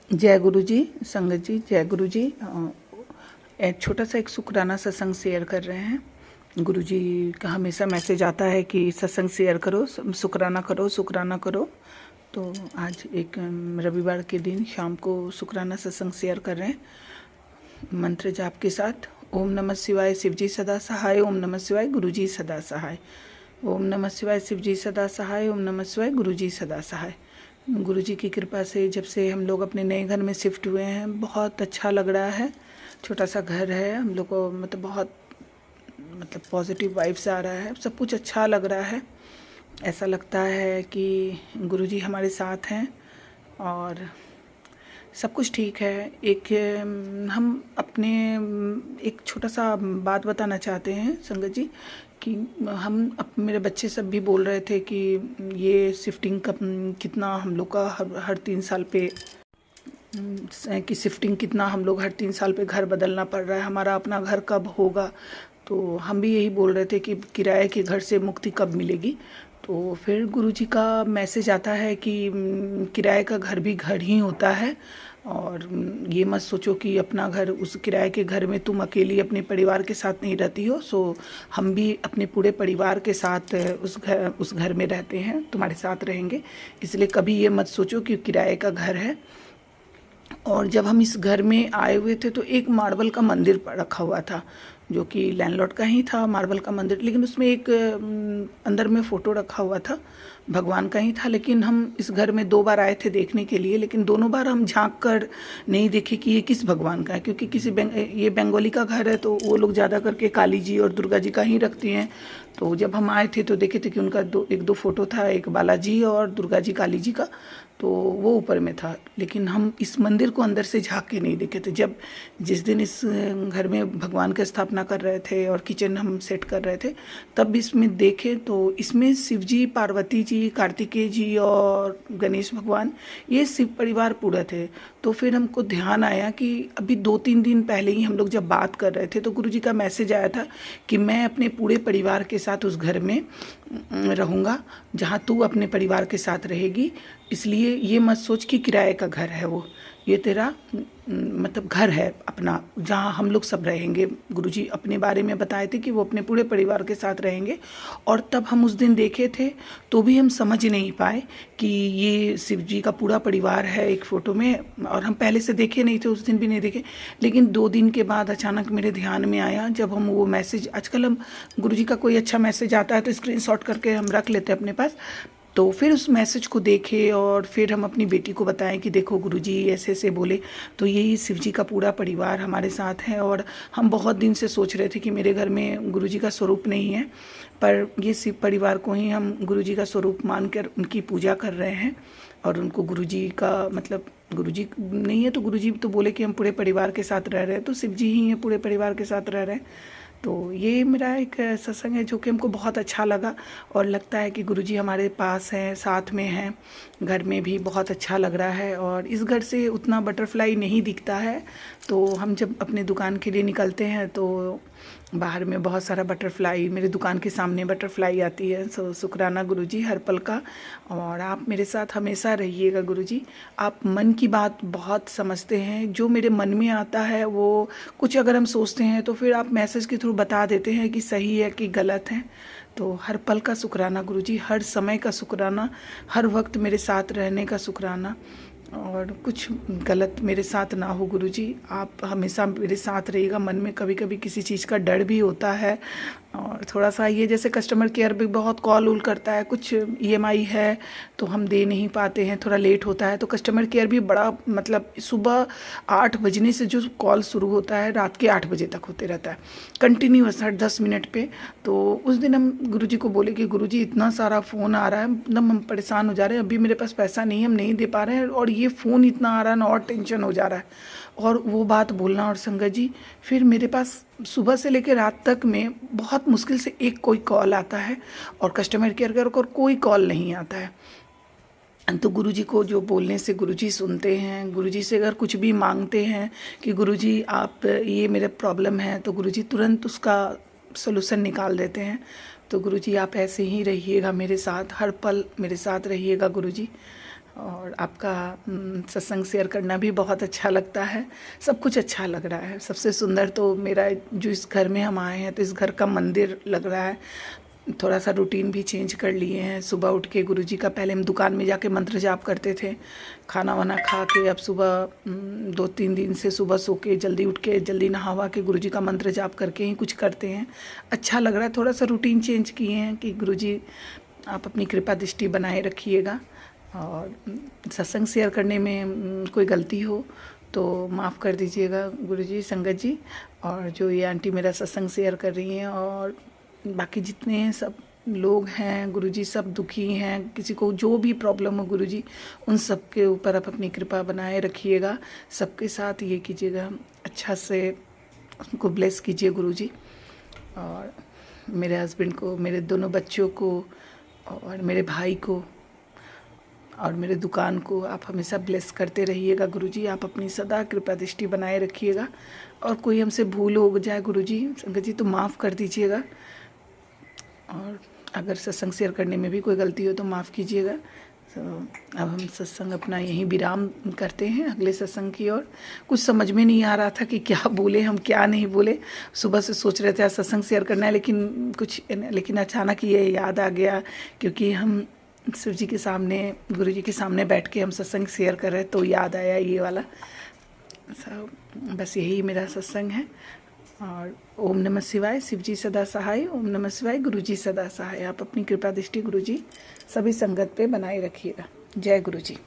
जय गुरु जी। संगत जी, जय गुरु जी। एक छोटा सा एक शुक्राना सत्संग शेयर कर रहे हैं। गुरु जी का हमेशा मैसेज आता है कि सत्संग शेयर करो, शुक्राना करो, शुक्राना करो। तो आज एक रविवार के दिन शाम को शुक्राना सत्संग शेयर कर रहे हैं मंत्र जाप के साथ। ओम नमः शिवाय, शिव जी सदा सहाय। ओम नमः शिवाय, गुरु जी सदा सहाय। ओम नमः शिवाय, शिव जी सदा सहाय। ओम नमः शिवाय, गुरु जी सदा सहाय। गुरु जी की कृपा से जब से हम लोग अपने नए घर में शिफ्ट हुए हैं बहुत अच्छा लग रहा है। छोटा सा घर है, हम लोग को बहुत पॉजिटिव वाइब्स आ रहा है, सब कुछ अच्छा लग रहा है। ऐसा लगता है कि गुरु जी हमारे साथ हैं और सब कुछ ठीक है। एक हम अपने एक छोटा सा बात बताना चाहते हैं संगत जी कि मेरे बच्चे सब भी बोल रहे थे कि ये शिफ्टिंग का कितना हम लोग का हर 3 साल पे कि शिफ्टिंग कितना हम लोग हर 3 साल पे घर बदलना पड़ रहा है, हमारा अपना घर कब होगा। तो हम भी यही बोल रहे थे कि किराए के घर से मुक्ति कब मिलेगी। तो फिर गुरुजी का मैसेज आता है कि किराए का घर भी घर ही होता है और ये मत सोचो कि अपना घर, उस किराए के घर में तुम अकेली अपने परिवार के साथ नहीं रहती हो। सो हम भी अपने पूरे परिवार के साथ उस घर में रहते हैं, तुम्हारे साथ रहेंगे। इसलिए कभी ये मत सोचो कि किराए का घर है। और जब हम इस घर में आए हुए थे तो एक मार्बल का मंदिर रखा हुआ था जो कि लैंडलॉर्ड का ही था, मार्बल का मंदिर। लेकिन उसमें एक अंदर में फ़ोटो रखा हुआ था, भगवान का ही था। लेकिन हम इस घर में 2 बार आए थे देखने के लिए, लेकिन दोनों बार हम झांक कर नहीं देखे कि ये किस भगवान का है, क्योंकि ये बंगाली का घर है तो वो लोग ज़्यादा करके काली जी और दुर्गा जी का ही रखती हैं। तो जब हम आए थे तो देखे थे कि उनका एक दो फोटो था, एक बालाजी और दुर्गा जी काली जी का, तो वो ऊपर में था। लेकिन हम इस मंदिर को अंदर से झांक के नहीं देखे थे। जब जिस दिन इस घर में भगवान की स्थापना कर रहे थे और किचन हम सेट कर रहे थे, तब इसमें देखे तो इसमें शिव जी, पार्वती जी, कार्तिकेय जी और गणेश भगवान, ये शिव परिवार पूरा थे। तो फिर हमको ध्यान आया कि अभी 2-3 दिन पहले ही हम लोग जब बात कर रहे थे तो गुरुजी का मैसेज आया था कि मैं अपने पूरे परिवार के साथ उस घर में रहूँगा जहाँ तू अपने परिवार के साथ रहेगी। इसलिए ये मत सोच कि किराए का घर है वो, ये तेरा घर है अपना, जहाँ हम लोग सब रहेंगे। गुरुजी अपने बारे में बताए थे कि वो अपने पूरे परिवार के साथ रहेंगे। और तब हम उस दिन देखे थे तो भी हम समझ नहीं पाए कि ये शिव जी का पूरा परिवार है एक फ़ोटो में, और हम पहले से देखे नहीं थे, उस दिन भी नहीं देखे। लेकिन 2 दिन के बाद अचानक मेरे ध्यान में आया, जब हम वो मैसेज, आजकल हम गुरुजी का कोई अच्छा मैसेज आता है तो स्क्रीनशॉट करके हम रख लेते हैं अपने पास। तो फिर उस मैसेज को देखे और फिर हम अपनी बेटी को बताएं कि देखो गुरुजी ऐसे ऐसे बोले। तो यही शिव जी का पूरा परिवार हमारे साथ है। और हम बहुत दिन से सोच रहे थे कि मेरे घर में गुरुजी का स्वरूप नहीं है, पर ये शिव परिवार को ही हम गुरुजी का स्वरूप मानकर उनकी पूजा कर रहे हैं। और उनको गुरुजी का गुरुजी नहीं है तो गुरुजी तो बोले कि हम पूरे परिवार के साथ रह रहे हैं, तो शिव जी ही हैं पूरे परिवार के साथ रह रहे हैं। तो ये मेरा एक सत्संग है जो कि हमको बहुत अच्छा लगा और लगता है कि गुरुजी हमारे पास हैं, साथ में हैं, घर में भी बहुत अच्छा लग रहा है। और इस घर से उतना बटरफ्लाई नहीं दिखता है, तो हम जब अपने दुकान के लिए निकलते हैं तो बाहर में बहुत सारा बटरफ्लाई, मेरे दुकान के सामने बटरफ्लाई आती है। सो शुक्राना गुरुजी हर पल का। और आप मेरे साथ हमेशा रहिएगा गुरुजी। आप मन की बात बहुत समझते हैं, जो मेरे मन में आता है वो कुछ अगर हम सोचते हैं तो फिर आप मैसेज के थ्रू बता देते हैं कि सही है कि गलत है। तो हर पल का शुक्राना गुरुजी, हर समय का शुक्राना, हर वक्त मेरे साथ रहने का शुक्राना। और कुछ गलत मेरे साथ ना हो गुरुजी, आप हमेशा मेरे साथ रहिएगा। मन में कभी कभी किसी चीज़ का डर भी होता है और थोड़ा सा ये जैसे कस्टमर केयर भी बहुत कॉल उल करता है, कुछ ईएमआई है तो हम दे नहीं पाते हैं, थोड़ा लेट होता है। तो कस्टमर केयर भी बड़ा सुबह 8 बजने से जो कॉल शुरू होता है रात के 8 बजे तक होते रहता है कंटिन्यूअस, हर 10 मिनट पे। तो उस दिन हम गुरुजी को बोले कि गुरुजी इतना सारा फ़ोन आ रहा है, हम परेशान हो जा रहे हैं, अभी मेरे पास पैसा नहीं है, हम नहीं दे पा रहे हैं, और ये फ़ोन इतना आ रहा है ना, और टेंशन हो जा रहा है। और वो बात बोलना। और संगत जी फिर मेरे पास सुबह से लेकर रात तक में बहुत मुश्किल से एक कोई कॉल आता है और कस्टमर केयर का कोई कॉल नहीं आता है। तो गुरुजी को जो बोलने से गुरुजी सुनते हैं। गुरुजी से अगर कुछ भी मांगते हैं कि गुरुजी आप ये मेरे प्रॉब्लम है, तो गुरुजी तुरंत उसका सलूशन निकाल देते हैं। तो गुरुजी आप ऐसे ही रहिएगा मेरे साथ, हर पल मेरे साथ रहिएगा गुरुजी। और आपका सत्संग शेयर करना भी बहुत अच्छा लगता है। सब कुछ अच्छा लग रहा है। सबसे सुंदर तो मेरा जो इस घर में हम आए हैं तो इस घर का मंदिर लग रहा है। थोड़ा सा रूटीन भी चेंज कर लिए हैं। सुबह उठ के गुरुजी का, पहले हम दुकान में जाके मंत्र जाप करते थे, खाना वाना खा के अब सुबह 2-3 दिन से सुबह सो के जल्दी उठ के जल्दी नहावा के गुरुजी का मंत्र जाप करके ही कुछ करते हैं। अच्छा लग रहा है। थोड़ा सा रूटीन चेंज किए हैं कि गुरुजी आप अपनी कृपा दृष्टि बनाए रखिएगा, और सत्संग शेयर करने में कोई गलती हो तो माफ़ कर दीजिएगा गुरुजी, संगत जी, और जो ये आंटी मेरा सत्संग शेयर कर रही हैं और बाकी जितने सब लोग हैं गुरुजी, सब दुखी हैं, किसी को जो भी प्रॉब्लम हो गुरुजी, उन सब के ऊपर आप अपनी कृपा बनाए रखिएगा। सबके साथ ये कीजिएगा, अच्छा से उनको ब्लेस कीजिए गुरुजी, और मेरे हस्बैंड को, मेरे दोनों बच्चों को, और मेरे भाई को, और मेरे दुकान को आप हमेशा ब्लेस करते रहिएगा गुरुजी। आप अपनी सदा कृपा दृष्टि बनाए रखिएगा, और कोई हमसे भूल हो जाए गुरुजी, संगत जी, तो माफ़ कर दीजिएगा, और अगर सत्संग शेयर करने में भी कोई गलती हो तो माफ़ कीजिएगा। तो अब हम सत्संग अपना यहीं विराम करते हैं, अगले सत्संग की ओर। कुछ समझ में नहीं आ रहा था कि क्या बोले हम, क्या नहीं बोले। सुबह से सोच रहे थे आज सत्संग शेयर करना है, लेकिन अचानक ये याद आ गया, क्योंकि हम शिव जी के सामने, गुरु जी के सामने बैठ के हम सत्संग शेयर कर रहे, तो याद आया ये वाला। बस यही मेरा सत्संग है। और ओम नमः शिवाय, शिव जी सदा सहाय। ओम नमः शिवाय, गुरु जी सदा सहाय। आप अपनी कृपा दृष्टि गुरु जी सभी संगत पे बनाए रखिएगा। जय गुरु जी।